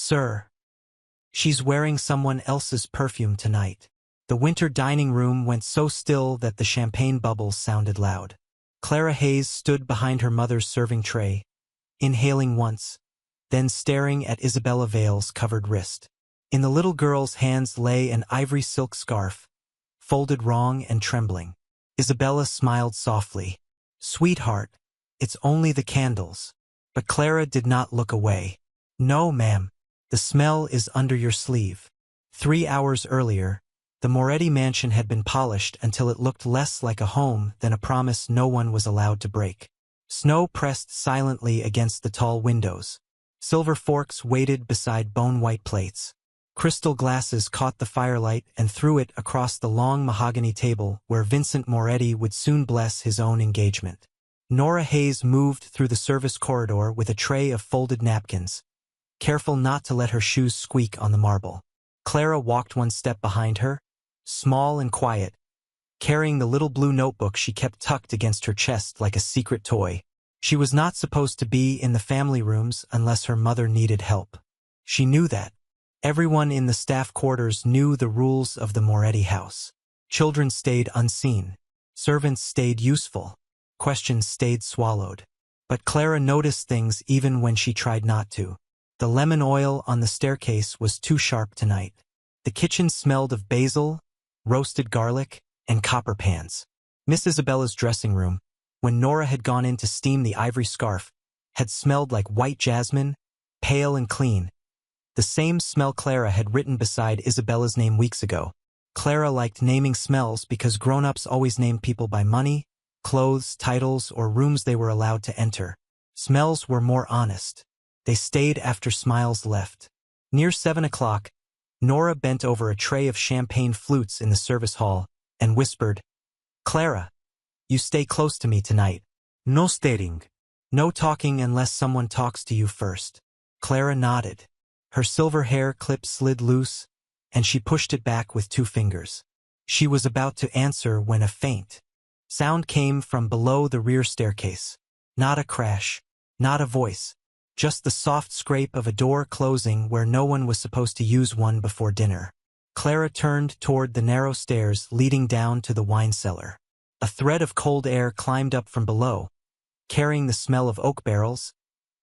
Sir, she's wearing someone else's perfume tonight. The winter dining room went so still that the champagne bubbles sounded loud. Clara Hayes stood behind her mother's serving tray, inhaling once, then staring at Isabella Vale's covered wrist. In the little girl's hands lay an ivory silk scarf, folded wrong and trembling. Isabella smiled softly. "Sweetheart, it's only the candles." But Clara did not look away. "No, ma'am. The smell is under your sleeve." 3 hours earlier, the Moretti mansion had been polished until it looked less like a home than a promise no one was allowed to break. Snow pressed silently against the tall windows. Silver forks waited beside bone-white plates. Crystal glasses caught the firelight and threw it across the long mahogany table where Vincent Moretti would soon bless his own engagement. Nora Hayes moved through the service corridor with a tray of folded napkins, careful not to let her shoes squeak on the marble. Clara walked one step behind her, small and quiet, carrying the little blue notebook she kept tucked against her chest like a secret toy. She was not supposed to be in the family rooms unless her mother needed help. She knew that. Everyone in the staff quarters knew the rules of the Moretti house. Children stayed unseen. Servants stayed useful. Questions stayed swallowed. But Clara noticed things even when she tried not to. The lemon oil on the staircase was too sharp tonight. The kitchen smelled of basil, roasted garlic, and copper pans. Miss Isabella's dressing room, when Nora had gone in to steam the ivory scarf, had smelled like white jasmine, pale and clean. The same smell Clara had written beside Isabella's name weeks ago. Clara liked naming smells because grown-ups always named people by money, clothes, titles, or rooms they were allowed to enter. Smells were more honest. They stayed after smiles left. Near 7 o'clock, Nora bent over a tray of champagne flutes in the service hall and whispered, "Clara, you stay close to me tonight. No staring. No talking unless someone talks to you first." Clara nodded. Her silver hair clip slid loose, and she pushed it back with 2 fingers. She was about to answer when a faint sound came from below the rear staircase. Not a crash, not a voice, just the soft scrape of a door closing where no one was supposed to use one before dinner. Clara turned toward the narrow stairs leading down to the wine cellar. A thread of cold air climbed up from below, carrying the smell of oak barrels,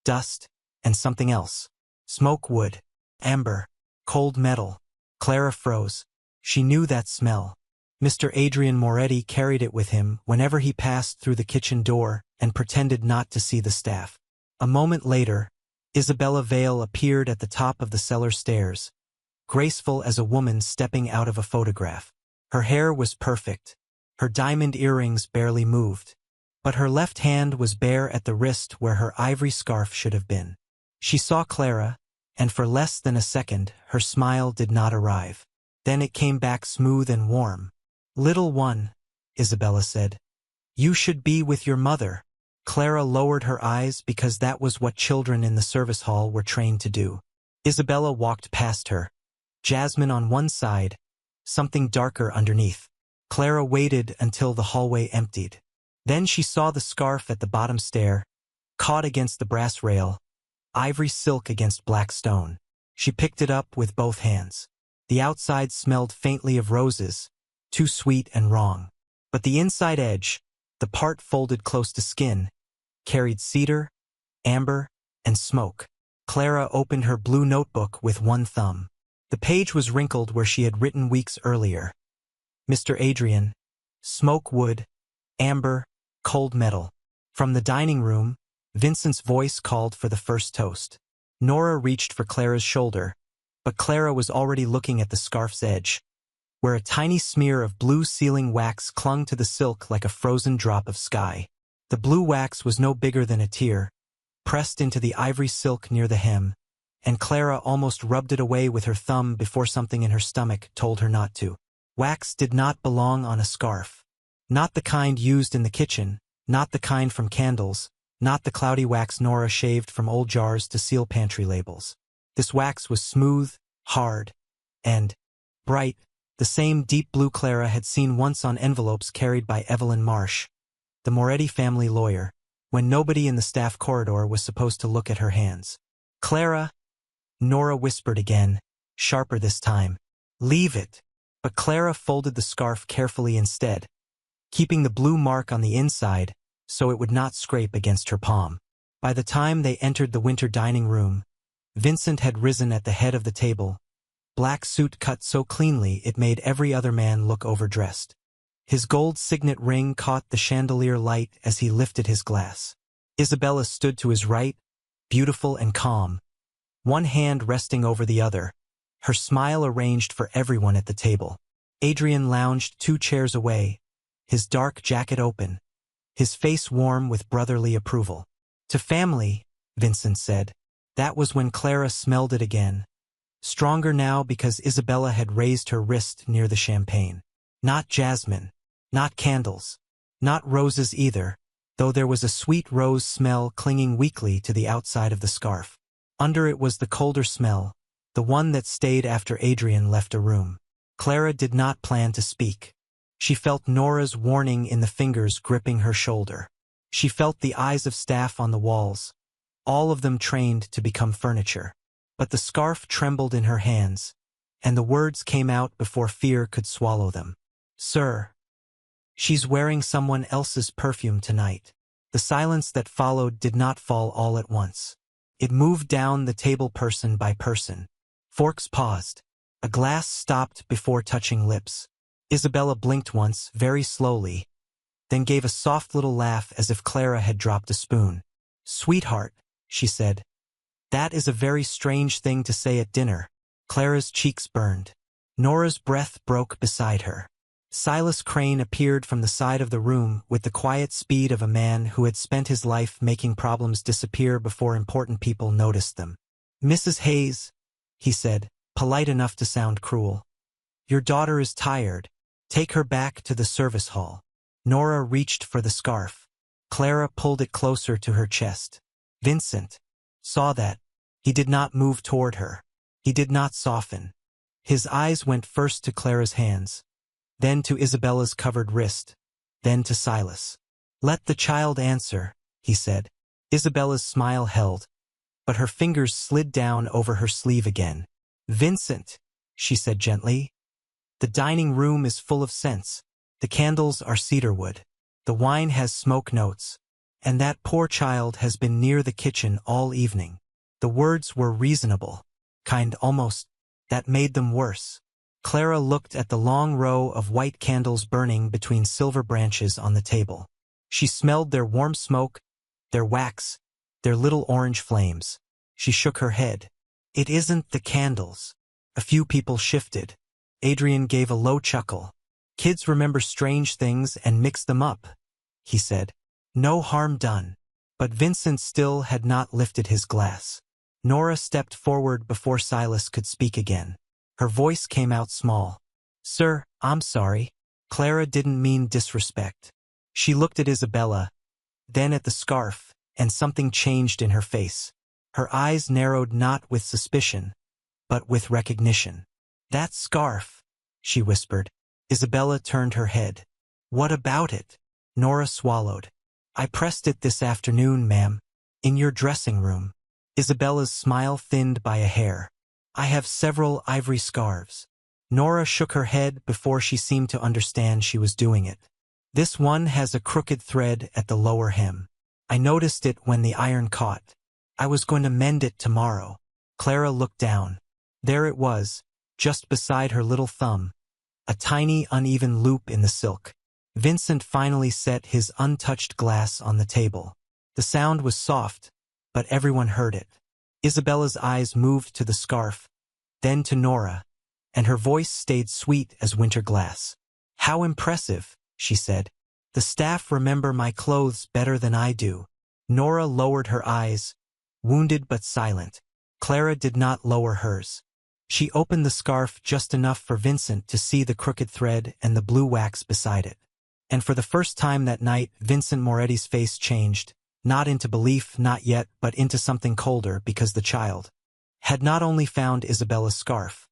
dust, and something else. Smoke wood, amber, cold metal. Clara froze. She knew that smell. Mr. Adrian Moretti carried it with him whenever he passed through the kitchen door and pretended not to see the staff. A moment later, Isabella Vale appeared at the top of the cellar stairs, graceful as a woman stepping out of a photograph. Her hair was perfect. Her diamond earrings barely moved. But her left hand was bare at the wrist where her ivory scarf should have been. She saw Clara, and for less than a second, her smile did not arrive. Then it came back smooth and warm. "Little one," Isabella said, "you should be with your mother." Clara lowered her eyes because that was what children in the service hall were trained to do. Isabella walked past her. Jasmine on one side, something darker underneath. Clara waited until the hallway emptied. Then she saw the scarf at the bottom stair, caught against the brass rail, ivory silk against black stone. She picked it up with both hands. The outside smelled faintly of roses, too sweet and wrong. But the inside edge, the part folded close to skin, carried cedar, amber, and smoke. Clara opened her blue notebook with one thumb. The page was wrinkled where she had written weeks earlier. Mr. Adrian, smoke wood, amber, cold metal. From the dining room, Vincent's voice called for the first toast. Nora reached for Clara's shoulder, but Clara was already looking at the scarf's edge, where a tiny smear of blue sealing wax clung to the silk like a frozen drop of sky. The blue wax was no bigger than a tear, pressed into the ivory silk near the hem, and Clara almost rubbed it away with her thumb before something in her stomach told her not to. Wax did not belong on a scarf. Not the kind used in the kitchen, not the kind from candles, not the cloudy wax Nora shaved from old jars to seal pantry labels. This wax was smooth, hard, and bright, the same deep blue Clara had seen once on envelopes carried by Evelyn Marsh, the Moretti family lawyer, when nobody in the staff corridor was supposed to look at her hands. "Clara," Nora whispered again, sharper this time. Leave it. But Clara folded the scarf carefully instead, keeping the blue mark on the inside so it would not scrape against her palm. By the time they entered the winter dining room, Vincent had risen at the head of the table, black suit cut so cleanly it made every other man look overdressed. His gold signet ring caught the chandelier light as he lifted his glass. Isabella stood to his right, beautiful and calm, one hand resting over the other, her smile arranged for everyone at the table. Adrian lounged 2 chairs away, his dark jacket open, his face warm with brotherly approval. To family, Vincent said. That was when Clara smelled it again. Stronger now because Isabella had raised her wrist near the champagne. Not jasmine, not candles, not roses either, though there was a sweet rose smell clinging weakly to the outside of the scarf. Under it was the colder smell, the one that stayed after Adrian left a room. Clara did not plan to speak. She felt Nora's warning in the fingers gripping her shoulder. She felt the eyes of staff on the walls, all of them trained to become furniture. But the scarf trembled in her hands, and the words came out before fear could swallow them. Sir, she's wearing someone else's perfume tonight. The silence that followed did not fall all at once. It moved down the table person by person. Forks paused. A glass stopped before touching lips. Isabella blinked once, very slowly, then gave a soft little laugh as if Clara had dropped a spoon. Sweetheart, she said. That is a very strange thing to say at dinner. Clara's cheeks burned. Nora's breath broke beside her. Silas Crane appeared from the side of the room with the quiet speed of a man who had spent his life making problems disappear before important people noticed them. Mrs. Hayes, he said, polite enough to sound cruel. Your daughter is tired. Take her back to the service hall. Nora reached for the scarf. Clara pulled it closer to her chest. Vincent saw that. He did not move toward her. He did not soften. His eyes went first to Clara's hands, then to Isabella's covered wrist, then to Silas. Let the child answer, he said. Isabella's smile held, but her fingers slid down over her sleeve again. Vincent, she said gently. The dining room is full of scents. The candles are cedarwood. The wine has smoke notes. And that poor child has been near the kitchen all evening. The words were reasonable, kind almost, that made them worse. Clara looked at the long row of white candles burning between silver branches on the table. She smelled their warm smoke, their wax, their little orange flames. She shook her head. It isn't the candles. A few people shifted. Adrian gave a low chuckle. Kids remember strange things and mix them up, he said. No harm done. But Vincent still had not lifted his glass. Nora stepped forward before Silas could speak again. Her voice came out small. Sir, I'm sorry. Clara didn't mean disrespect. She looked at Isabella, then at the scarf, and something changed in her face. Her eyes narrowed not with suspicion, but with recognition. That scarf, she whispered. Isabella turned her head. What about it? Nora swallowed. I pressed it this afternoon, ma'am. In your dressing room. Isabella's smile thinned by a hair. I have several ivory scarves. Nora shook her head before she seemed to understand she was doing it. This one has a crooked thread at the lower hem. I noticed it when the iron caught. I was going to mend it tomorrow. Clara looked down. There it was, just beside her little thumb. A tiny, uneven loop in the silk. Vincent finally set his untouched glass on the table. The sound was soft, but everyone heard it. Isabella's eyes moved to the scarf, then to Nora, and her voice stayed sweet as winter glass. How impressive, she said. The staff remember my clothes better than I do. Nora lowered her eyes, wounded but silent. Clara did not lower hers. She opened the scarf just enough for Vincent to see the crooked thread and the blue wax beside it. And for the first time that night, Vincent Moretti's face changed, not into belief, not yet, but into something colder, because the child had not only found Isabella's scarf.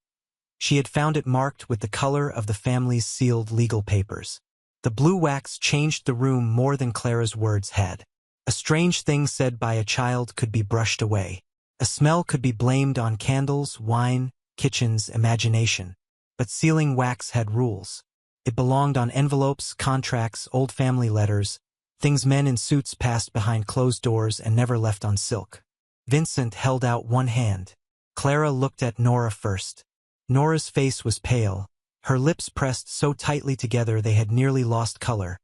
She had found it marked with the color of the family's sealed legal papers. The blue wax changed the room more than Clara's words had. A strange thing said by a child could be brushed away. A smell could be blamed on candles, wine, kitchens, imagination. But sealing wax had rules. It belonged on envelopes, contracts, old family letters, things men in suits passed behind closed doors and never left on silk. Vincent held out one hand. Clara looked at Nora first. Nora's face was pale, her lips pressed so tightly together they had nearly lost color,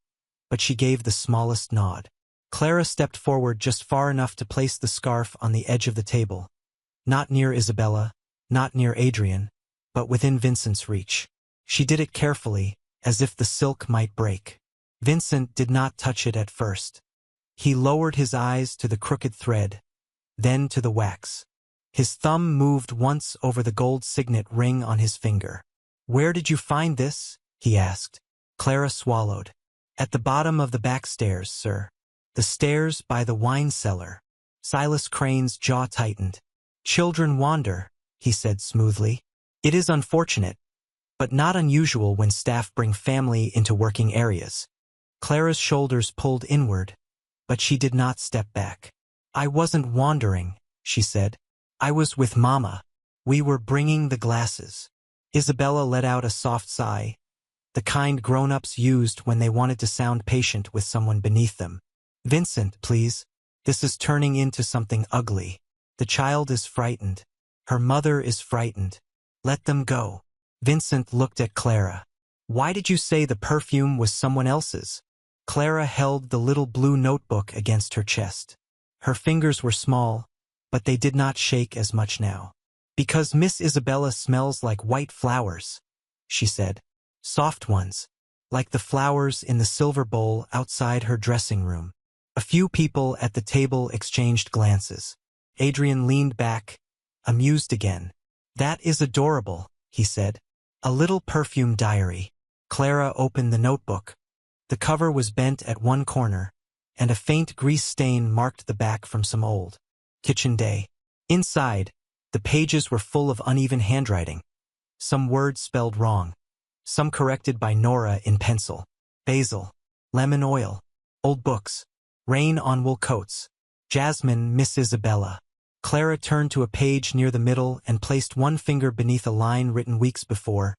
but she gave the smallest nod. Clara stepped forward just far enough to place the scarf on the edge of the table. Not near Isabella, not near Adrian, but within Vincent's reach. She did it carefully, as if the silk might break. Vincent did not touch it at first. He lowered his eyes to the crooked thread, then to the wax. His thumb moved once over the gold signet ring on his finger. "Where did you find this?" he asked. Clara swallowed. "At the bottom of the back stairs, sir. The stairs by the wine cellar." Silas Crane's jaw tightened. "Children wander," he said smoothly. "It is unfortunate, but not unusual when staff bring family into working areas." Clara's shoulders pulled inward, but she did not step back. "I wasn't wandering," she said. "I was with Mama. We were bringing the glasses." Isabella let out a soft sigh, the kind grown-ups used when they wanted to sound patient with someone beneath them. "Vincent, please. This is turning into something ugly. The child is frightened. Her mother is frightened. Let them go." Vincent looked at Clara. "Why did you say the perfume was someone else's?" Clara held the little blue notebook against her chest. Her fingers were small, but they did not shake as much now. "Because Miss Isabella smells like white flowers," she said. "Soft ones, like the flowers in the silver bowl outside her dressing room." A few people at the table exchanged glances. Adrian leaned back, amused again. "That is adorable," he said. "A little perfume diary." Clara opened the notebook. The cover was bent at one corner, and a faint grease stain marked the back from some old kitchen day. Inside, the pages were full of uneven handwriting. Some words spelled wrong, some corrected by Nora in pencil. Basil, lemon oil, old books, rain on wool coats, jasmine, Miss Isabella. Clara turned to a page near the middle and placed one finger beneath a line written weeks before.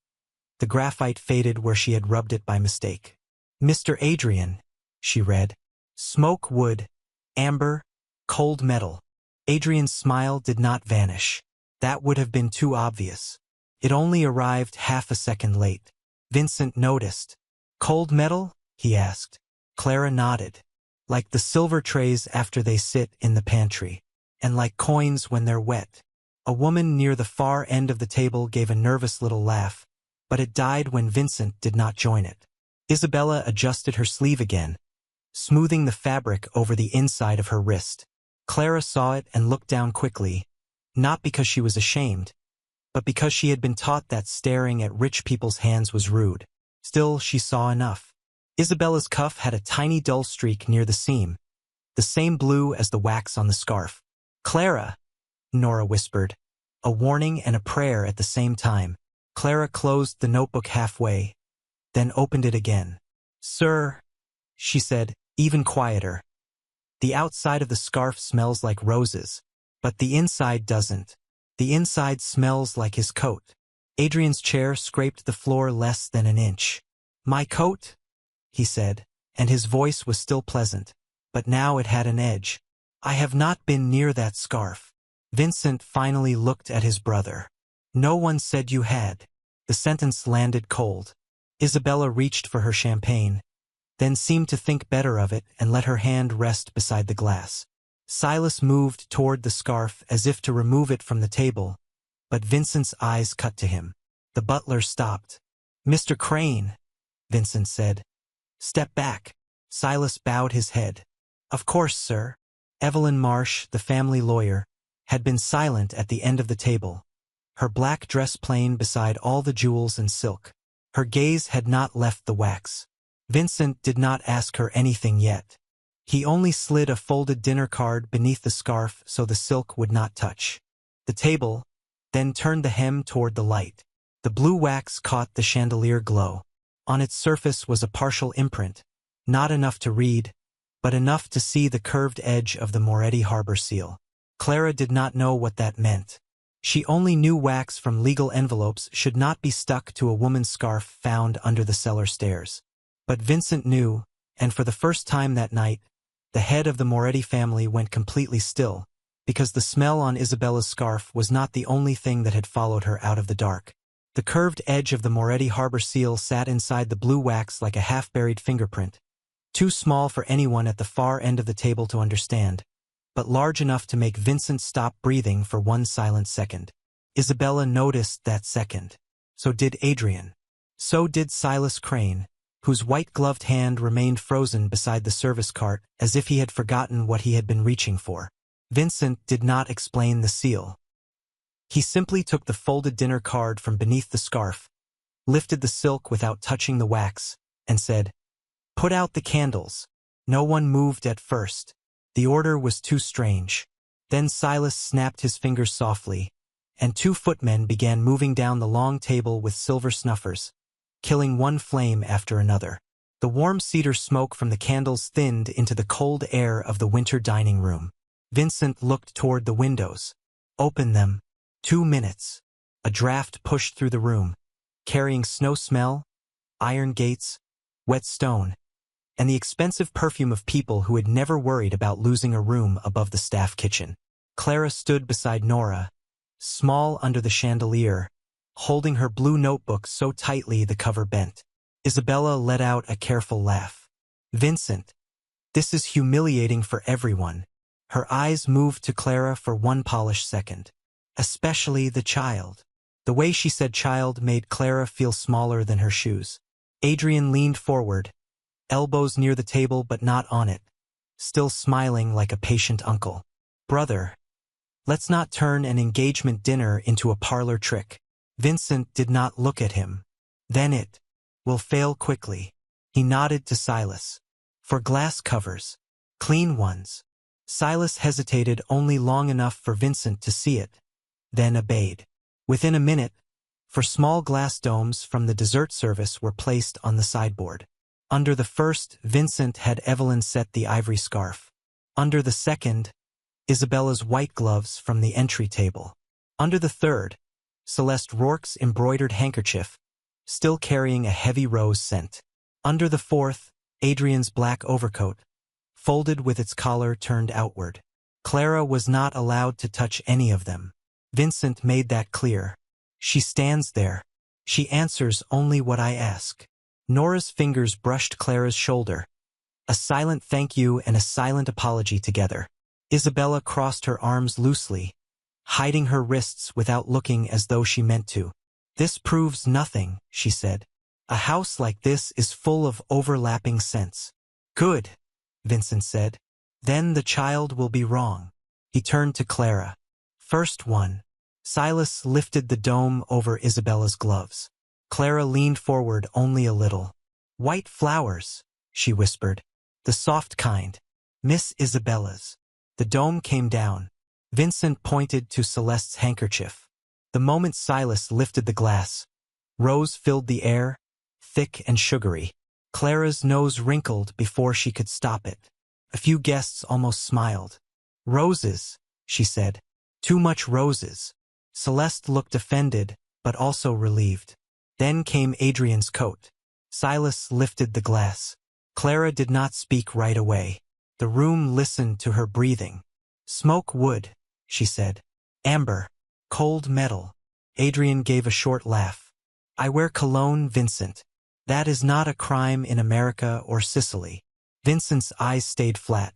The graphite faded where she had rubbed it by mistake. "Mr. Adrian," she read. "Smoke wood, amber, cold metal." Adrian's smile did not vanish. That would have been too obvious. It only arrived half a second late. Vincent noticed. "Cold metal?" he asked. Clara nodded. "Like the silver trays after they sit in the pantry, and like coins when they're wet." A woman near the far end of the table gave a nervous little laugh, but it died when Vincent did not join it. Isabella adjusted her sleeve again, smoothing the fabric over the inside of her wrist. Clara saw it and looked down quickly, not because she was ashamed, but because she had been taught that staring at rich people's hands was rude. Still, she saw enough. Isabella's cuff had a tiny dull streak near the seam, the same blue as the wax on the scarf. "Clara," Nora whispered, a warning and a prayer at the same time. Clara closed the notebook halfway, then opened it again. "Sir," she said, even quieter. "The outside of the scarf smells like roses, but the inside doesn't. The inside smells like his coat." Adrian's chair scraped the floor less than an inch. "My coat?" he said, and his voice was still pleasant, but now it had an edge. "I have not been near that scarf." Vincent finally looked at his brother. "No one said you had." The sentence landed cold. Isabella reached for her champagne, then seemed to think better of it and let her hand rest beside the glass. Silas moved toward the scarf as if to remove it from the table, but Vincent's eyes cut to him. The butler stopped. "Mr. Crane," Vincent said. "Step back." Silas bowed his head. "Of course, sir." Evelyn Marsh, the family lawyer, had been silent at the end of the table, her black dress plain beside all the jewels and silk. Her gaze had not left the wax. Vincent did not ask her anything yet. He only slid a folded dinner card beneath the scarf so the silk would not touch the table, then turned the hem toward the light. The blue wax caught the chandelier glow. On its surface was a partial imprint, not enough to read, but enough to see the curved edge of the Moretti Harbor seal. Clara did not know what that meant. She only knew wax from legal envelopes should not be stuck to a woman's scarf found under the cellar stairs. But Vincent knew, and for the first time that night, the head of the Moretti family went completely still, because the smell on Isabella's scarf was not the only thing that had followed her out of the dark. The curved edge of the Moretti harbor seal sat inside the blue wax like a half-buried fingerprint, too small for anyone at the far end of the table to understand, but large enough to make Vincent stop breathing for one silent second. Isabella noticed that second. So did Adrian. So did Silas Crane, whose white-gloved hand remained frozen beside the service cart as if he had forgotten what he had been reaching for. Vincent did not explain the seal. He simply took the folded dinner card from beneath the scarf, lifted the silk without touching the wax, and said, "Put out the candles." No one moved at first. The order was too strange. Then Silas snapped his fingers softly, and 2 footmen began moving down the long table with silver snuffers, killing one flame after another. The warm cedar smoke from the candles thinned into the cold air of the winter dining room. Vincent looked toward the windows. Open them. 2 minutes. A draft pushed through the room, carrying snow smell, iron gates, wet stone, and the expensive perfume of people who had never worried about losing a room above the staff kitchen. Clara stood beside Nora, small under the chandelier, holding her blue notebook so tightly the cover bent. Isabella let out a careful laugh. "Vincent, this is humiliating for everyone." Her eyes moved to Clara for one polished second. "Especially the child." The way she said child made Clara feel smaller than her shoes. Adrian leaned forward, elbows near the table but not on it, still smiling like a patient uncle. "Brother, let's not turn an engagement dinner into a parlor trick." Vincent did not look at him. "Then it will fail quickly." He nodded to Silas. "For glass covers. Clean ones." Silas hesitated only long enough for Vincent to see it, then obeyed. Within a minute, 4 small glass domes from the dessert service were placed on the sideboard. Under the first, Vincent had Evelyn set the ivory scarf. Under the second, Isabella's white gloves from the entry table. Under the third, Celeste Rourke's embroidered handkerchief, still carrying a heavy rose scent. Under the fourth, Adrian's black overcoat, folded with its collar turned outward. Clara was not allowed to touch any of them. Vincent made that clear. "She stands there. She answers only what I ask." Nora's fingers brushed Clara's shoulder, a silent thank you and a silent apology together. Isabella crossed her arms loosely, hiding her wrists without looking as though she meant to. "This proves nothing," she said. "A house like this is full of overlapping scents." "Good," Vincent said. "Then the child will be wrong." He turned to Clara. "First one." Silas lifted the dome over Isabella's gloves. Clara leaned forward only a little. "White flowers," she whispered. "The soft kind. Miss Isabella's." The dome came down. Vincent pointed to Celeste's handkerchief. The moment Silas lifted the glass, rose filled the air, thick and sugary. Clara's nose wrinkled before she could stop it. A few guests almost smiled. "Roses," she said. "Too much roses." Celeste looked offended, but also relieved. Then came Adrian's coat. Silas lifted the glass. Clara did not speak right away. The room listened to her breathing. "Smoke wood," she said. "Amber. Cold metal." Adrian gave a short laugh. "I wear cologne, Vincent. That is not a crime in America or Sicily." Vincent's eyes stayed flat.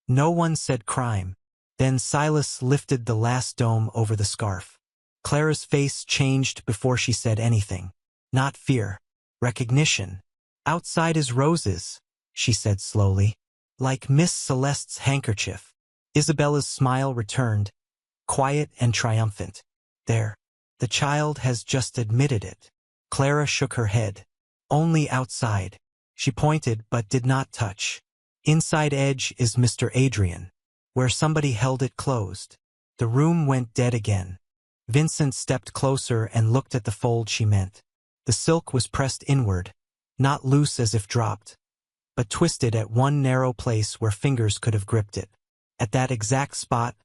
No one said crime. Then Silas lifted the last dome over the scarf. Clara's face changed before she said anything. Not fear. Recognition. "Outside is roses," she said slowly. "Like Miss Celeste's handkerchief." Isabella's smile returned, quiet and triumphant. "There. The child has just admitted it." Clara shook her head. "Only outside." She pointed but did not touch. "Inside edge is Mr. Adrian, where somebody held it closed." The room went dead again. Vincent stepped closer and looked at the fold she meant. The silk was pressed inward, not loose as if dropped, but twisted at one narrow place where fingers could have gripped it. At that exact spot,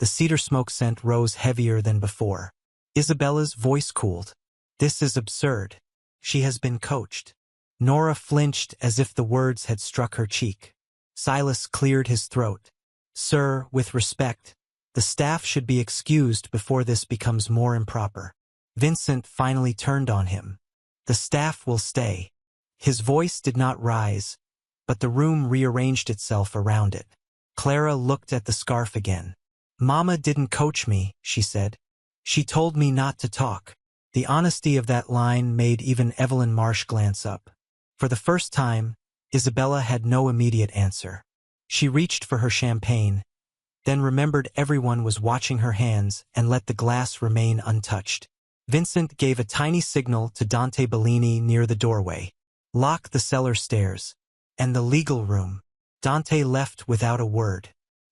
the The cedar smoke scent rose heavier than before. Isabella's voice cooled. This is absurd. She has been coached. Nora flinched as if the words had struck her cheek. Silas cleared his throat. Sir, with respect, the staff should be excused before this becomes more improper. Vincent finally turned on him. The staff will stay. His voice did not rise, but the room rearranged itself around it. Clara looked at the scarf again. Mama didn't coach me, she said. She told me not to talk. The honesty of that line made even Evelyn Marsh glance up. For the first time, Isabella had no immediate answer. She reached for her champagne, then remembered everyone was watching her hands and let the glass remain untouched. Vincent gave a tiny signal to Dante Bellini near the doorway. Lock the cellar stairs. And the legal room. Dante left without a word.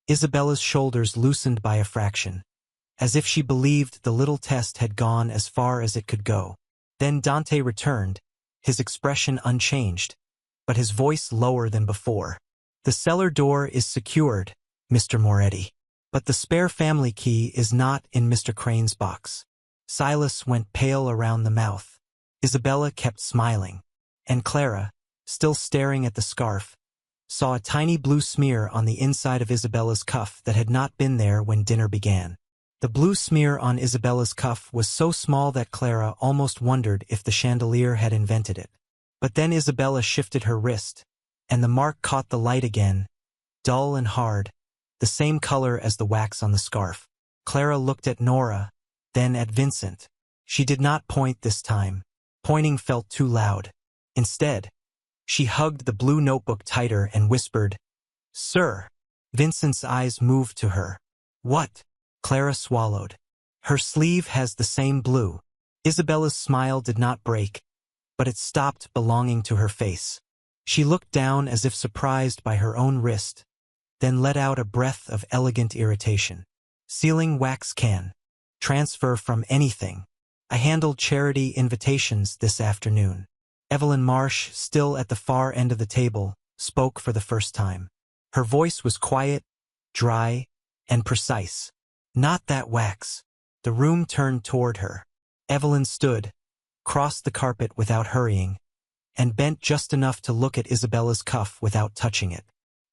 Isabella's shoulders loosened by a fraction, as if she believed the little test had gone as far as it could go. Then Dante returned, his expression unchanged, but his voice lower than before. The cellar door is secured, Mr. Moretti, but the spare family key is not in Mr. Crane's box. Silas went pale around the mouth. Isabella kept smiling, and Clara, still staring at the scarf, saw a tiny blue smear on the inside of Isabella's cuff that had not been there when dinner began. The blue smear on Isabella's cuff was so small that Clara almost wondered if the chandelier had invented it. But then Isabella shifted her wrist, and the mark caught the light again, dull and hard, the same color as the wax on the scarf. Clara looked at Nora, then at Vincent. She did not point this time. Pointing felt too loud. Instead, she hugged the blue notebook tighter and whispered, "Sir." Vincent's eyes moved to her. "What?" Clara swallowed. "Her sleeve has the same blue." Isabella's smile did not break, but it stopped belonging to her face. She looked down as if surprised by her own wrist, then let out a breath of elegant irritation. "Sealing wax can. Transfer from anything. I handled charity invitations this afternoon." Evelyn Marsh, still at the far end of the table, spoke for the first time. Her voice was quiet, dry, and precise. "Not that wax." The room turned toward her. Evelyn stood, crossed the carpet without hurrying, and bent just enough to look at Isabella's cuff without touching it.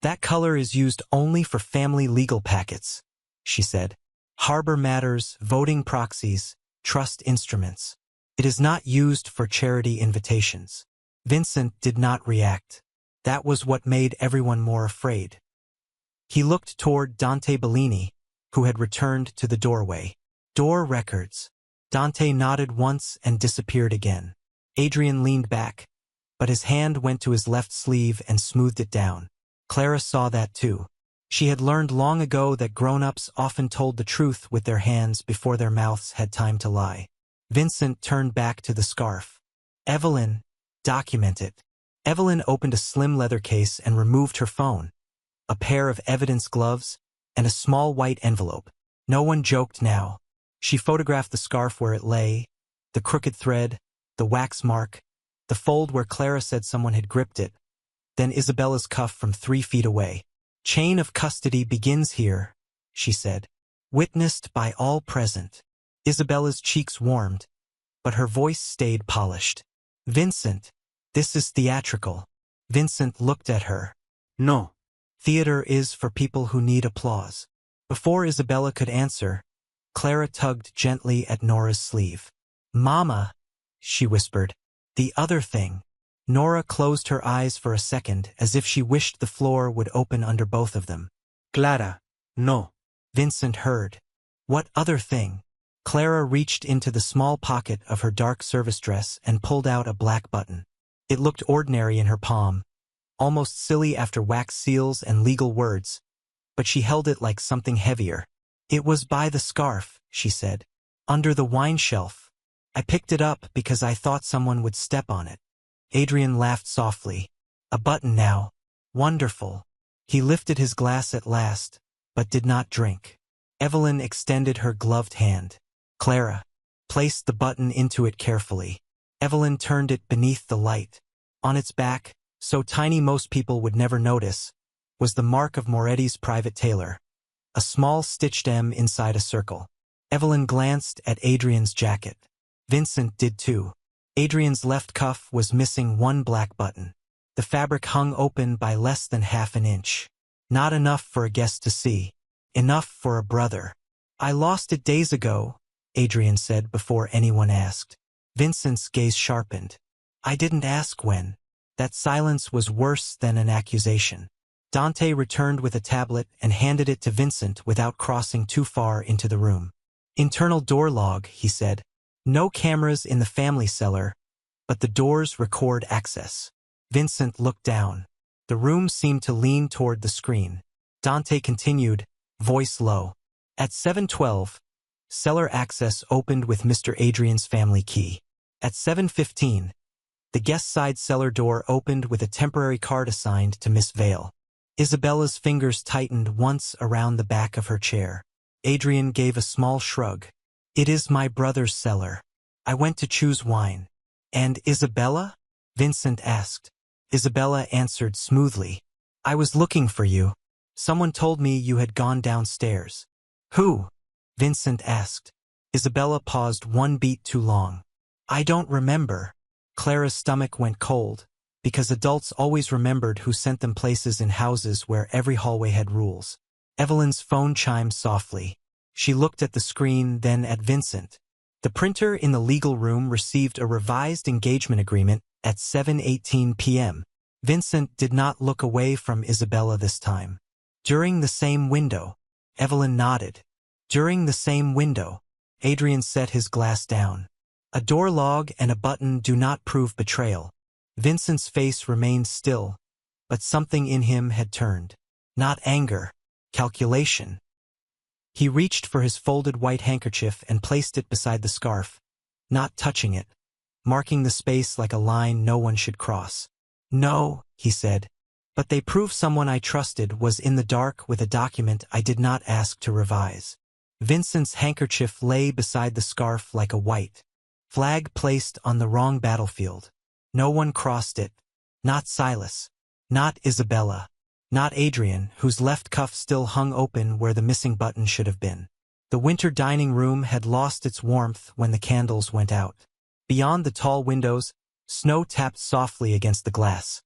"That color is used only for family legal packets," she said. "Harbor matters, voting proxies, trust instruments. It is not used for charity invitations." Vincent did not react. That was what made everyone more afraid. He looked toward Dante Bellini, who had returned to the doorway. "Door records." Dante nodded once and disappeared again. Adrian leaned back, but his hand went to his left sleeve and smoothed it down. Clara saw that too. She had learned long ago that grown-ups often told the truth with their hands before their mouths had time to lie. Vincent turned back to the scarf. "Evelyn, document it." Evelyn opened a slim leather case and removed her phone, a pair of evidence gloves, and a small white envelope. No one joked now. She photographed the scarf where it lay, the crooked thread, the wax mark, the fold where Clara said someone had gripped it, then Isabella's cuff from 3 feet away. "Chain of custody begins here," she said. "Witnessed by all present." Isabella's cheeks warmed, but her voice stayed polished. "Vincent, this is theatrical." Vincent looked at her. "No. Theater is for people who need applause." Before Isabella could answer, Clara tugged gently at Nora's sleeve. "Mama," she whispered. "The other thing." Nora closed her eyes for a second as if she wished the floor would open under both of them. "Clara, no." Vincent heard. "What other thing?" Clara reached into the small pocket of her dark service dress and pulled out a black button. It looked ordinary in her palm, almost silly after wax seals and legal words, but she held it like something heavier. "It was by the scarf," she said. "Under the wine shelf. I picked it up because I thought someone would step on it." Adrian laughed softly. "A button now. Wonderful." He lifted his glass at last, but did not drink. Evelyn extended her gloved hand. Clara placed the button into it carefully. Evelyn turned it beneath the light. On its back, so tiny most people would never notice, was the mark of Moretti's private tailor. a small stitched M inside a circle. Evelyn glanced at Adrian's jacket. Vincent did too. Adrian's left cuff was missing one black button. The fabric hung open by less than half an inch. Not enough for a guest to see. Enough for a brother. "I lost it days ago," Adrian said before anyone asked. Vincent's gaze sharpened. "I didn't ask when." That silence was worse than an accusation. Dante returned with a tablet and handed it to Vincent without crossing too far into the room. "Internal door log," he said. "No cameras in the family cellar, but the doors record access." Vincent looked down. The room seemed to lean toward the screen. Dante continued, voice low. At 7:12, cellar access opened with Mr. Adrian's family key. At 7:15, the guest side cellar door opened with a temporary card assigned to Miss Vale. Isabella's fingers tightened once around the back of her chair. Adrian gave a small shrug. "It is my brother's cellar. I went to choose wine." "And Isabella?" Vincent asked. Isabella answered smoothly. "I was looking for you. Someone told me you had gone downstairs." "Who?" Vincent asked. Isabella paused one beat too long. "I don't remember." Clara's stomach went cold, because adults always remembered who sent them places in houses where every hallway had rules. Evelyn's phone chimed softly. She looked at the screen, then at Vincent. The printer in the legal room received a revised engagement agreement at 7:18 p.m. Vincent did not look away from Isabella this time. "During the same window." Evelyn nodded. "During the same window." Adrian set his glass down. "A door log and a button do not prove betrayal." Vincent's face remained still, but something in him had turned. Not anger, calculation. He reached for his folded white handkerchief and placed it beside the scarf, not touching it, marking the space like a line no one should cross. "No," he said, "but they prove someone I trusted was in the dark with a document I did not ask to revise." Vincent's handkerchief lay beside the scarf like a white flag placed on the wrong battlefield. No one crossed it. Not Silas. Not Isabella. Not Adrian, whose left cuff still hung open where the missing button should have been. The winter dining room had lost its warmth when the candles went out. Beyond the tall windows, snow tapped softly against the glass.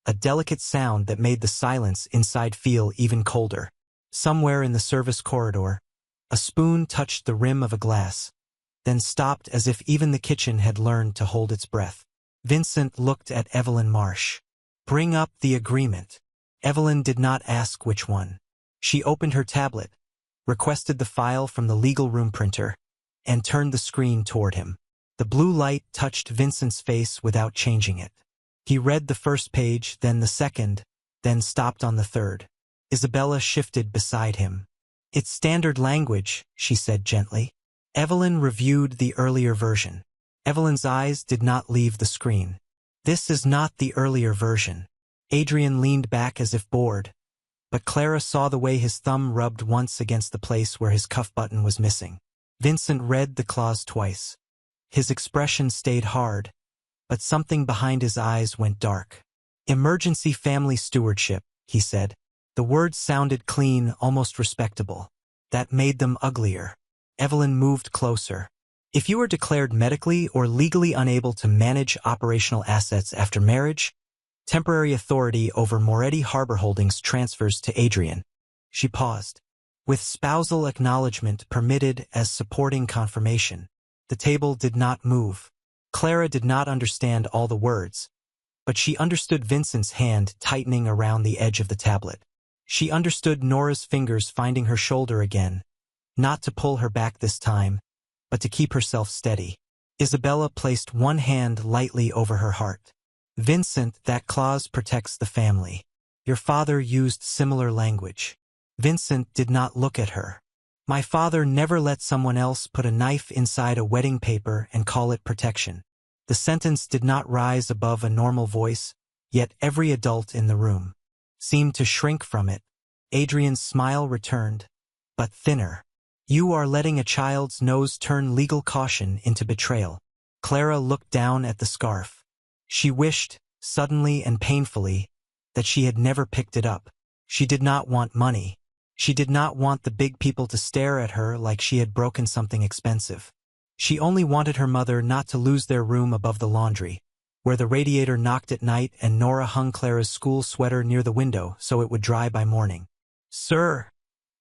A delicate sound that made the silence inside feel even colder. Somewhere in the service corridor, a spoon touched the rim of a glass, then stopped as if even the kitchen had learned to hold its breath. Vincent looked at Evelyn Marsh. "Bring up the agreement." Evelyn did not ask which one. She opened her tablet, requested the file from the legal room printer, and turned the screen toward him. The blue light touched Vincent's face without changing it. He read the first page, then the second, then stopped on the third. Isabella shifted beside him. "It's standard language," she said gently. Evelyn reviewed the earlier version. Evelyn's eyes did not leave the screen. "This is not the earlier version." Adrian leaned back as if bored, but Clara saw the way his thumb rubbed once against the place where his cuff button was missing. Vincent read the clause twice. His expression stayed hard, but something behind his eyes went dark. "Emergency family stewardship," he said. The words sounded clean, almost respectable. That made them uglier. Evelyn moved closer. "If you are declared medically or legally unable to manage operational assets after marriage, temporary authority over Moretti Harbor Holdings transfers to Adrian." She paused. "With spousal acknowledgement permitted as supporting confirmation." The table did not move. Clara did not understand all the words, but she understood Vincent's hand tightening around the edge of the tablet. She understood Nora's fingers finding her shoulder again, not to pull her back this time, but to keep herself steady. Isabella placed one hand lightly over her heart. "Vincent, that clause protects the family. Your father used similar language." Vincent did not look at her. "My father never let someone else put a knife inside a wedding paper and call it protection." The sentence did not rise above a normal voice, yet every adult in the room seemed to shrink from it. Adrian's smile returned, but thinner. "You are letting a child's nose turn legal caution into betrayal." Clara looked down at the scarf. She wished, suddenly and painfully, that she had never picked it up. She did not want money. She did not want the big people to stare at her like she had broken something expensive. She only wanted her mother not to lose their room above the laundry, where the radiator knocked at night and Nora hung Clara's school sweater near the window so it would dry by morning. "Sir,"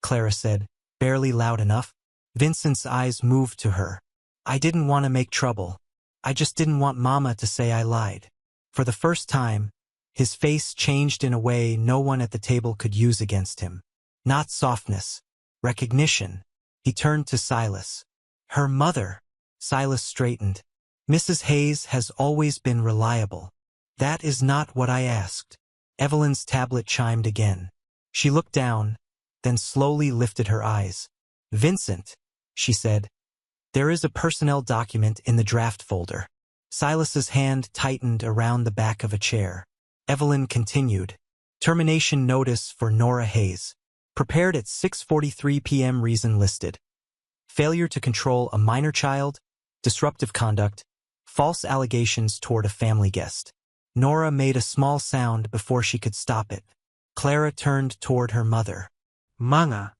Clara said, barely loud enough. Vincent's eyes moved to her. "I didn't want to make trouble. I just didn't want Mama to say I lied." For the first time, his face changed in a way no one at the table could use against him. Not softness, recognition. He turned to Silas. "Her mother." Silas straightened. "Mrs. Hayes has always been reliable." "That is not what I asked." Evelyn's tablet chimed again. She looked down, then slowly lifted her eyes. "Vincent," she said, "there is a personnel document in the draft folder." Silas's hand tightened around the back of a chair. Evelyn continued. "Termination notice for Nora Hayes. Prepared at 6:43 p.m. Reason listed. Failure to control a minor child, disruptive conduct, false allegations toward a family guest." Nora made a small sound before she could stop it. Clara turned toward her mother. "Manga."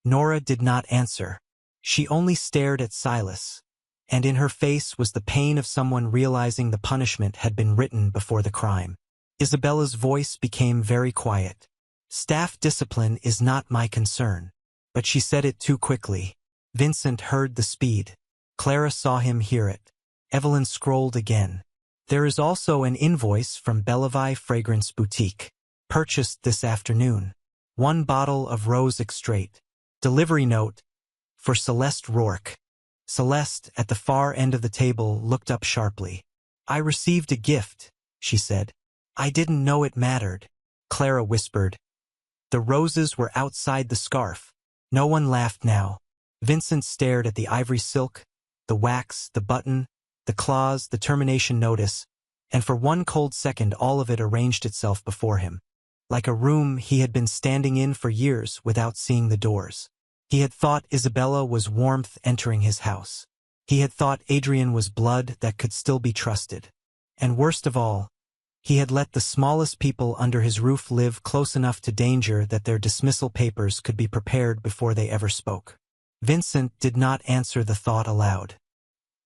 Nora did not answer. She only stared at Silas, and in her face was the pain of someone realizing the punishment had been written before the crime. Isabella's voice became very quiet. "Staff discipline is not my concern." But she said it too quickly. Vincent heard the speed. Clara saw him hear it. Evelyn scrolled again. "There is also an invoice from Bellevue Fragrance Boutique. Purchased this afternoon. 1 bottle of rose extrait. Delivery note for Celeste Rourke." Celeste, at the far end of the table, looked up sharply. "I received a gift," she said. "I didn't know it mattered." Clara whispered. The roses were outside the scarf. No one laughed now. Vincent stared at the ivory silk, the wax, the button, the clause, the termination notice, and for one cold second all of it arranged itself before him. Like a room he had been standing in for years without seeing the doors. He had thought Isabella was warmth entering his house. He had thought Adrian was blood that could still be trusted. And worst of all, he had let the smallest people under his roof live close enough to danger that their dismissal papers could be prepared before they ever spoke. Vincent did not answer the thought aloud.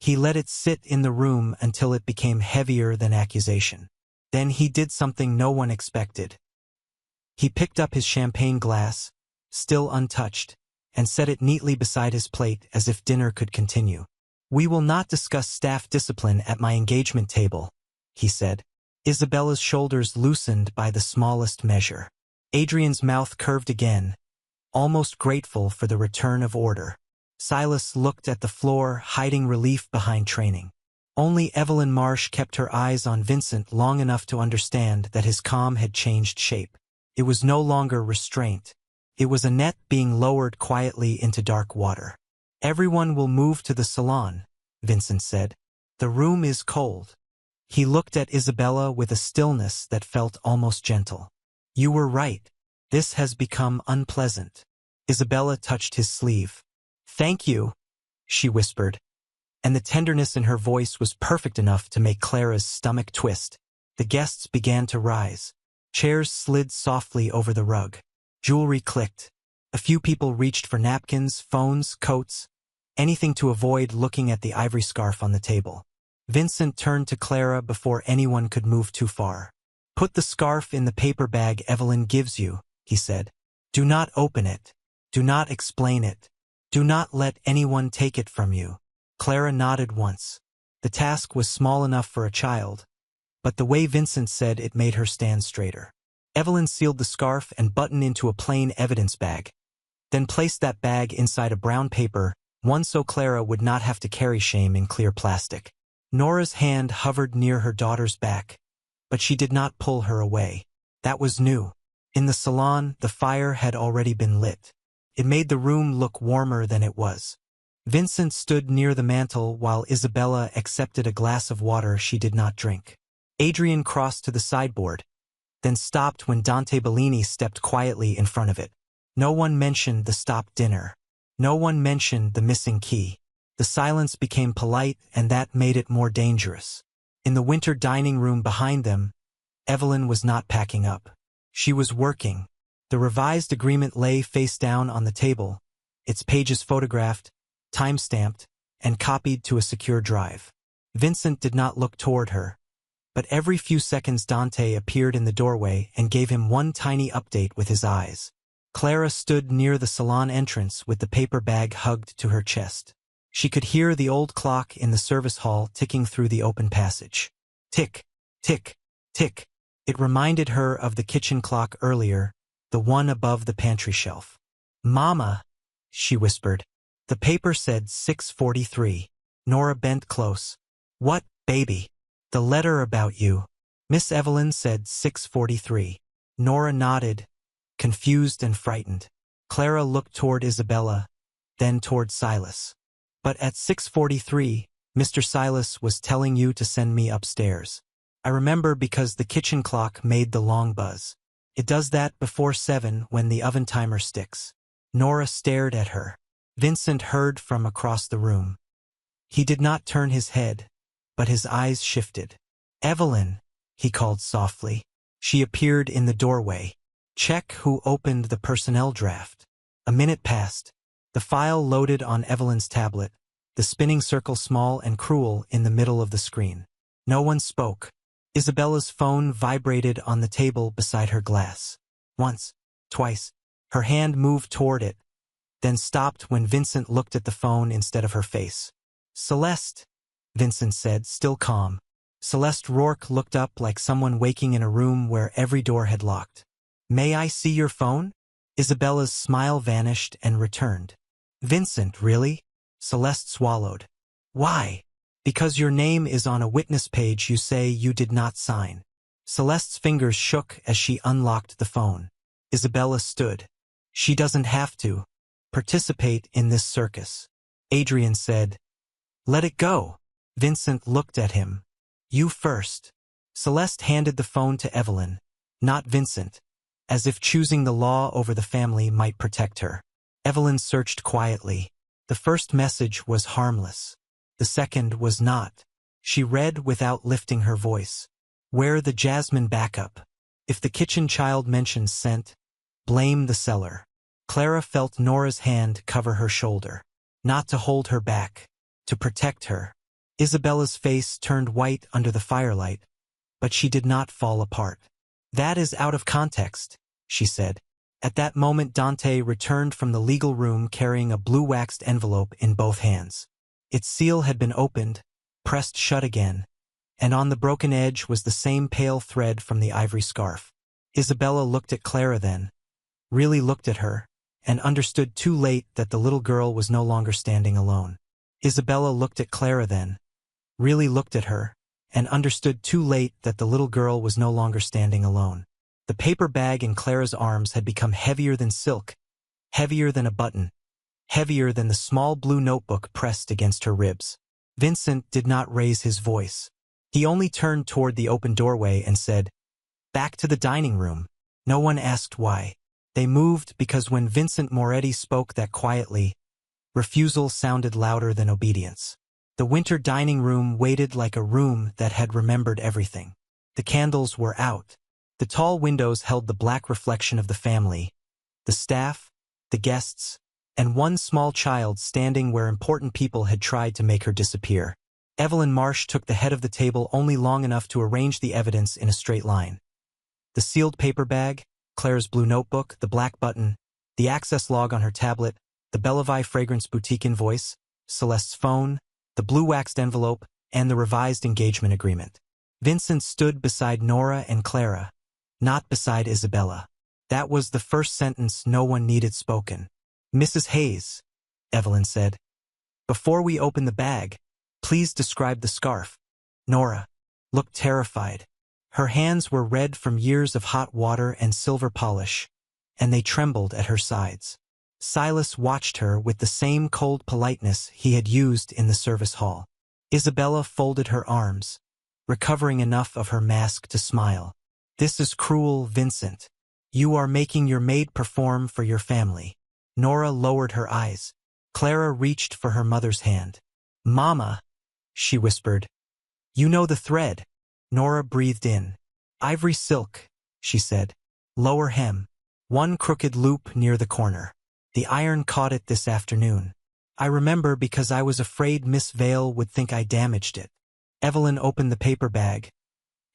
He let it sit in the room until it became heavier than accusation. Then he did something no one expected. He picked up his champagne glass, still untouched, and set it neatly beside his plate as if dinner could continue. "We will not discuss staff discipline at my engagement table," he said. Isabella's shoulders loosened by the smallest measure. Adrian's mouth curved again, almost grateful for the return of order. Silas looked at the floor, hiding relief behind training. Only Evelyn Marsh kept her eyes on Vincent long enough to understand that his calm had changed shape. It was no longer restraint. It was a net being lowered quietly into dark water. "Everyone will move to the salon," Vincent said. "The room is cold." He looked at Isabella with a stillness that felt almost gentle. "You were right. This has become unpleasant." Isabella touched his sleeve. "Thank you," she whispered, and the tenderness in her voice was perfect enough to make Clara's stomach twist. The guests began to rise. Chairs slid softly over the rug. Jewelry clicked. A few people reached for napkins, phones, coats, anything to avoid looking at the ivory scarf on the table. Vincent turned to Clara before anyone could move too far. "Put the scarf in the paper bag Evelyn gives you," he said. "Do not open it. Do not explain it. Do not let anyone take it from you." Clara nodded once. The task was small enough for a child, but the way Vincent said it made her stand straighter. Evelyn sealed the scarf and buttoned into a plain evidence bag, then placed that bag inside a brown paper, one so Clara would not have to carry shame in clear plastic. Nora's hand hovered near her daughter's back, but she did not pull her away. That was new. In the salon, the fire had already been lit. It made the room look warmer than it was. Vincent stood near the mantel while Isabella accepted a glass of water she did not drink. Adrian crossed to the sideboard, then stopped when Dante Bellini stepped quietly in front of it. No one mentioned the stopped dinner. No one mentioned the missing key. The silence became polite, and that made it more dangerous. In the winter dining room behind them, Evelyn was not packing up. She was working. The revised agreement lay face down on the table, its pages photographed, time-stamped, and copied to a secure drive. Vincent did not look toward her, but every few seconds Dante appeared in the doorway and gave him one tiny update with his eyes. Clara stood near the salon entrance with the paper bag hugged to her chest. She could hear the old clock in the service hall ticking through the open passage. Tick, tick, tick. It reminded her of the kitchen clock earlier, the one above the pantry shelf. "Mama," she whispered. The paper said 6:43. Nora bent close. "What, baby?" "The letter about you." Miss Evelyn said 6:43. Nora nodded, confused and frightened. Clara looked toward Isabella, then toward Silas. "But at 6:43, Mr. Silas was telling you to send me upstairs. I remember because the kitchen clock made the long buzz. It does that before 7 when the oven timer sticks." Nora stared at her. Vincent heard from across the room. He did not turn his head, but his eyes shifted. "Evelyn," he called softly. She appeared in the doorway. "Check who opened the personnel draft." A minute passed. The file loaded on Evelyn's tablet, the spinning circle small and cruel in the middle of the screen. No one spoke. Isabella's phone vibrated on the table beside her glass. Once, twice. Her hand moved toward it, then stopped when Vincent looked at the phone instead of her face. "Celeste," Vincent said, still calm. Celeste Rourke looked up like someone waking in a room where every door had locked. "May I see your phone?" Isabella's smile vanished and returned. "Vincent, really?" Celeste swallowed. "Why?" "Because your name is on a witness page you say you did not sign." Celeste's fingers shook as she unlocked the phone. Isabella stood. "She doesn't have to participate in this circus." Adrian said, "Let it go." Vincent looked at him. "You first." Celeste handed the phone to Evelyn, not Vincent, as if choosing the law over the family might protect her. Evelyn searched quietly. The first message was harmless. The second was not. She read without lifting her voice. "Where the Jasmine backup. If the kitchen child mentions scent, blame the cellar." Clara felt Nora's hand cover her shoulder. Not to hold her back, to protect her. Isabella's face turned white under the firelight, but she did not fall apart. "That is out of context," she said. At that moment Dante returned from the legal room carrying a blue waxed envelope in both hands. Its seal had been opened, pressed shut again, and on the broken edge was the same pale thread from the ivory scarf. Isabella looked at Clara then, really looked at her, and understood too late that the little girl was no longer standing alone. Isabella looked at Clara then, really looked at her, and understood too late that the little girl was no longer standing alone. The paper bag in Clara's arms had become heavier than silk, heavier than a button, heavier than the small blue notebook pressed against her ribs. Vincent did not raise his voice. He only turned toward the open doorway and said, "Back to the dining room." No one asked why. They moved because when Vincent Moretti spoke that quietly, refusal sounded louder than obedience. The winter dining room waited like a room that had remembered everything. The candles were out. The tall windows held the black reflection of the family, the staff, the guests, and one small child standing where important people had tried to make her disappear. Evelyn Marsh took the head of the table only long enough to arrange the evidence in a straight line. The sealed paper bag, Claire's blue notebook, the black button, the access log on her tablet, the Bellevue Fragrance Boutique invoice, Celeste's phone, the blue waxed envelope, and the revised engagement agreement. Vincent stood beside Nora and Clara, not beside Isabella. That was the first sentence no one needed spoken. "Mrs. Hayes," Evelyn said, "before we open the bag, please describe the scarf." Nora looked terrified. Her hands were red from years of hot water and silver polish, and they trembled at her sides. Silas watched her with the same cold politeness he had used in the service hall. Isabella folded her arms, recovering enough of her mask to smile. "This is cruel, Vincent. You are making your maid perform for your family." Nora lowered her eyes. Clara reached for her mother's hand. "Mama," she whispered. "You know the thread." Nora breathed in. "Ivory silk," she said. "Lower hem." One crooked loop near the corner. The iron caught it this afternoon. I remember because I was afraid Miss Vale would think I damaged it. Evelyn opened the paper bag,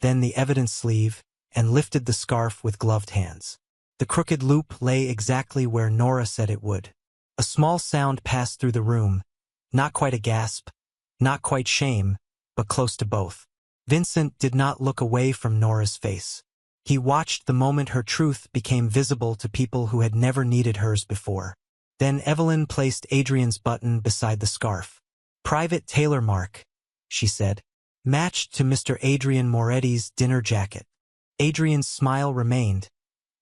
then the evidence sleeve, and lifted the scarf with gloved hands. The crooked loop lay exactly where Nora said it would. A small sound passed through the room, not quite a gasp, not quite shame, but close to both. Vincent did not look away from Nora's face. He watched the moment her truth became visible to people who had never needed hers before. Then Evelyn placed Adrian's button beside the scarf. "Private tailor mark," she said. "Matched to Mr. Adrian Moretti's dinner jacket." Adrian's smile remained,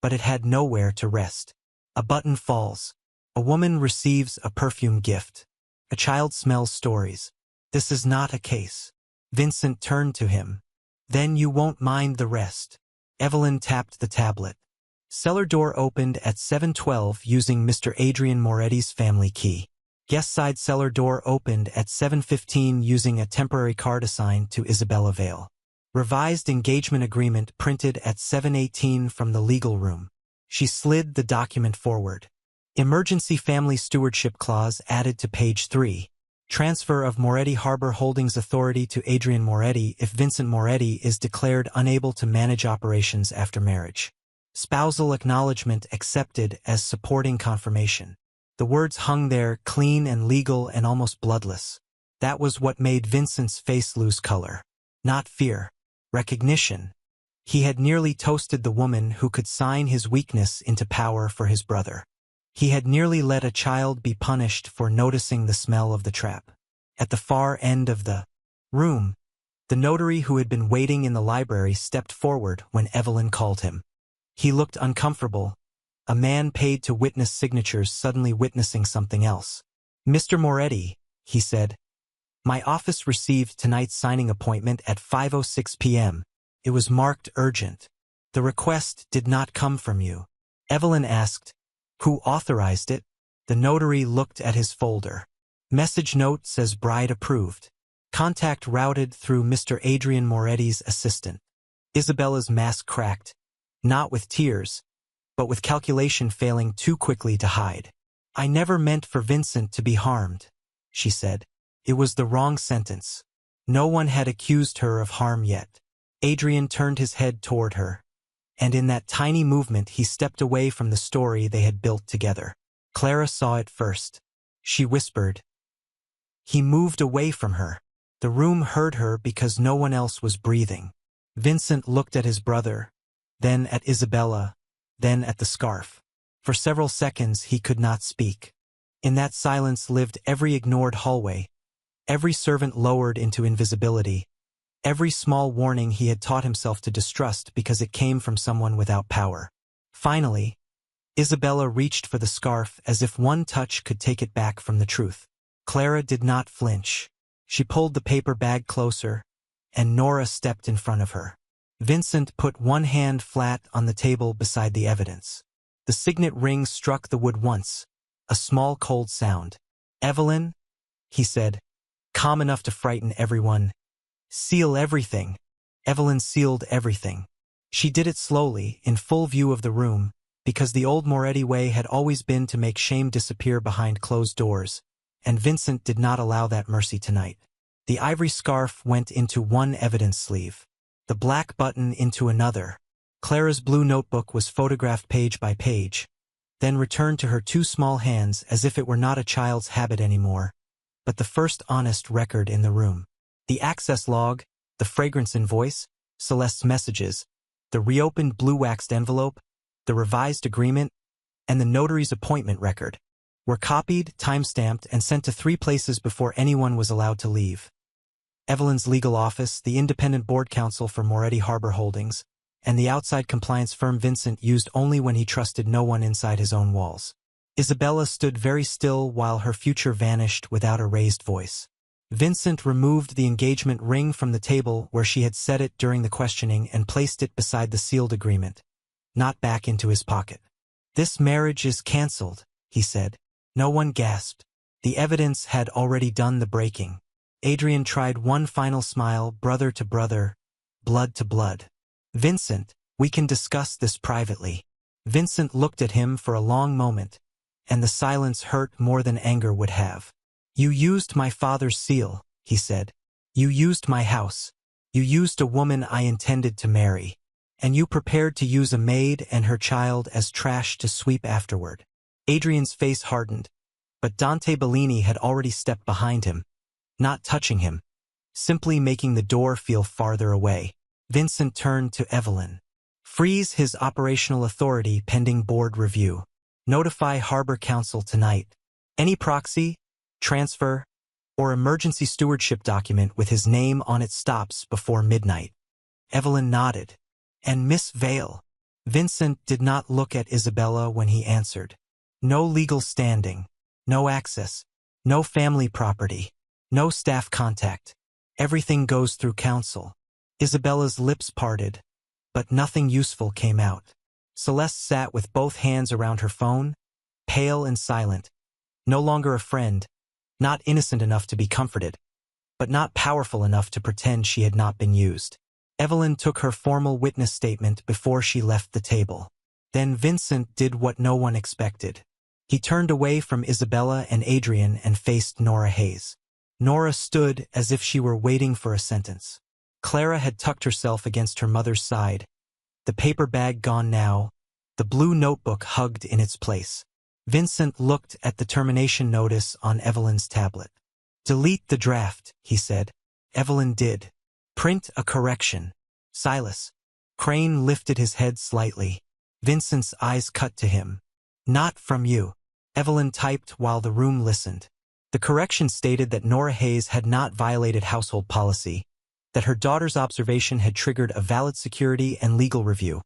but it had nowhere to rest. A button falls. A woman receives a perfume gift. A child smells stories. This is not a case. Vincent turned to him. "Then you won't mind the rest." Evelyn tapped the tablet. Cellar door opened at 7:12 using Mr. Adrian Moretti's family key. Guest side cellar door opened at 7:15 using a temporary card assigned to Isabella Vale. Revised engagement agreement printed at 7:18 from the legal room. She slid the document forward. Emergency family stewardship clause added to page 3. Transfer of Moretti Harbor Holdings authority to Adrian Moretti if Vincent Moretti is declared unable to manage operations after marriage. Spousal acknowledgement accepted as supporting confirmation. The words hung there, clean and legal and almost bloodless. That was what made Vincent's face lose color. Not fear. Recognition. He had nearly toasted the woman who could sign his weakness into power for his brother. He had nearly let a child be punished for noticing the smell of the trap. At the far end of the room, the notary who had been waiting in the library stepped forward when Evelyn called him. He looked uncomfortable, a man paid to witness signatures suddenly witnessing something else. "Mr. Moretti," he said, "my office received tonight's signing appointment at 5:06 p.m. It was marked urgent. The request did not come from you." Evelyn asked, "Who authorized it?" The notary looked at his folder. "Message note says bride approved. Contact routed through Mr. Adrian Moretti's assistant." Isabella's mask cracked, not with tears, but with calculation failing too quickly to hide. "I never meant for Vincent to be harmed," she said. It was the wrong sentence. No one had accused her of harm yet. Adrian turned his head toward her, and in that tiny movement he stepped away from the story they had built together. Clara saw it first. She whispered. He moved away from her. The room heard her because no one else was breathing. Vincent looked at his brother, then at Isabella, then at the scarf. For several seconds he could not speak. In that silence lived every ignored hallway, every servant lowered into invisibility, every small warning he had taught himself to distrust because it came from someone without power. Finally, Isabella reached for the scarf as if one touch could take it back from the truth. Clara did not flinch. She pulled the paper bag closer, and Nora stepped in front of her. Vincent put one hand flat on the table beside the evidence. The signet ring struck the wood once, a small cold sound. "Evelyn," he said, calm enough to frighten everyone, "seal everything." Evelyn sealed everything. She did it slowly, in full view of the room, because the old Moretti way had always been to make shame disappear behind closed doors, and Vincent did not allow that mercy tonight. The ivory scarf went into one evidence sleeve, the black button into another. Clara's blue notebook was photographed page by page, then returned to her two small hands as if it were not a child's habit anymore, but the first honest record in the room. The access log, the fragrance invoice, Celeste's messages, the reopened blue-waxed envelope, the revised agreement, and the notary's appointment record were copied, time-stamped, and sent to 3 places before anyone was allowed to leave. Evelyn's legal office, the independent board counsel for Moretti Harbor Holdings, and the outside compliance firm Vincent used only when he trusted no one inside his own walls. Isabella stood very still while her future vanished without a raised voice. Vincent removed the engagement ring from the table where she had set it during the questioning and placed it beside the sealed agreement, not back into his pocket. "This marriage is cancelled," he said. No one gasped. The evidence had already done the breaking. Adrian tried one final smile, brother to brother, blood to blood. "Vincent, we can discuss this privately." Vincent looked at him for a long moment, and the silence hurt more than anger would have. "You used my father's seal," he said. "You used my house. You used a woman I intended to marry. And you prepared to use a maid and her child as trash to sweep afterward." Adrian's face hardened, but Dante Bellini had already stepped behind him, not touching him, simply making the door feel farther away. Vincent turned to Evelyn. "Freeze his operational authority pending board review. Notify Harbor Council tonight. Any proxy, transfer, or emergency stewardship document with his name on it stops before midnight." Evelyn nodded. "And Miss Vale?" Vincent did not look at Isabella when he answered. "No legal standing, no access, no family property, no staff contact. Everything goes through council." Isabella's lips parted, but nothing useful came out. Celeste sat with both hands around her phone, pale and silent, no longer a friend, not innocent enough to be comforted, but not powerful enough to pretend she had not been used. Evelyn took her formal witness statement before she left the table. Then Vincent did what no one expected. He turned away from Isabella and Adrian and faced Nora Hayes. Nora stood as if she were waiting for a sentence. Clara had tucked herself against her mother's side, the paper bag gone now, the blue notebook hugged in its place. Vincent looked at the termination notice on Evelyn's tablet. "Delete the draft," he said. Evelyn did. "Print a correction. Silas." Crane lifted his head slightly. Vincent's eyes cut to him. "Not from you." Evelyn typed while the room listened. The correction stated that Nora Hayes had not violated household policy, that her daughter's observation had triggered a valid security and legal review,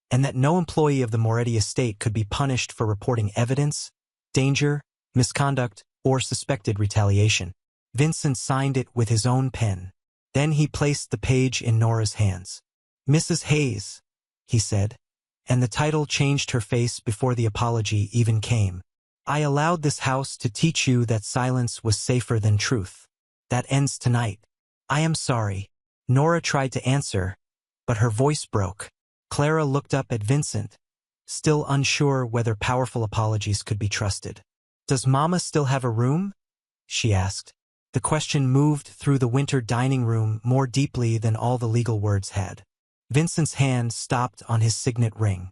and that no employee of the Moretti estate could be punished for reporting evidence, danger, misconduct, or suspected retaliation. Vincent signed it with his own pen. Then he placed the page in Nora's hands. "Mrs. Hayes," he said, and the title changed her face before the apology even came. "I allowed this house to teach you that silence was safer than truth. That ends tonight. I am sorry." Nora tried to answer, but her voice broke. Clara looked up at Vincent, still unsure whether powerful apologies could be trusted. "Does Mama still have a room?" she asked. The question moved through the winter dining room more deeply than all the legal words had. Vincent's hand stopped on his signet ring.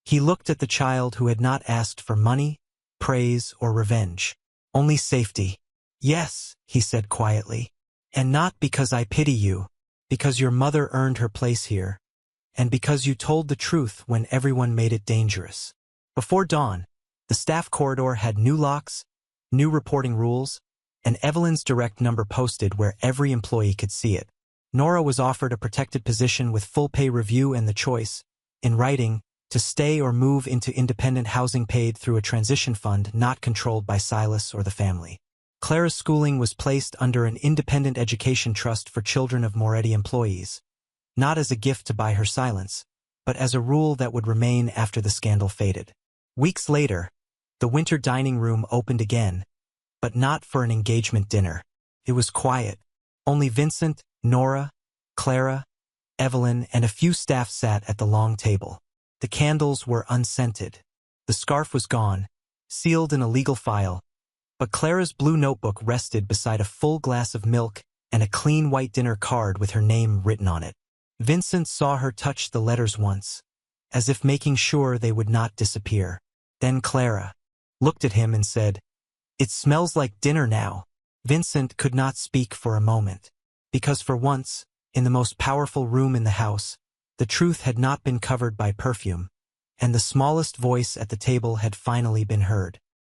He looked at the child who had not asked for money, praise, or revenge. Only safety. "Yes," he said quietly. "And not because I pity you, because your mother earned her place here, and because you told the truth when everyone made it dangerous." Before dawn, the staff corridor had new locks, new reporting rules, and Evelyn's direct number posted where every employee could see it. Nora was offered a protected position with full pay review and the choice, in writing, to stay or move into independent housing paid through a transition fund not controlled by Silas or the family. Clara's schooling was placed under an independent education trust for children of Moretti employees, not as a gift to buy her silence, but as a rule that would remain after the scandal faded. Weeks later, the winter dining room opened again, but not for an engagement dinner. It was quiet. Only Vincent, Nora, Clara, Evelyn, and a few staff sat at the long table. The candles were unscented. The scarf was gone, sealed in a legal file, but Clara's blue notebook rested beside a full glass of milk and a clean white dinner card with her name written on it. Vincent saw her touch the letters once, as if making sure they would not disappear. Then Clara looked at him and said, "It smells like dinner now." Vincent could not speak for a moment, because for once, in the most powerful room in the house, the truth had not been covered by perfume, and the smallest voice at the table had finally been heard.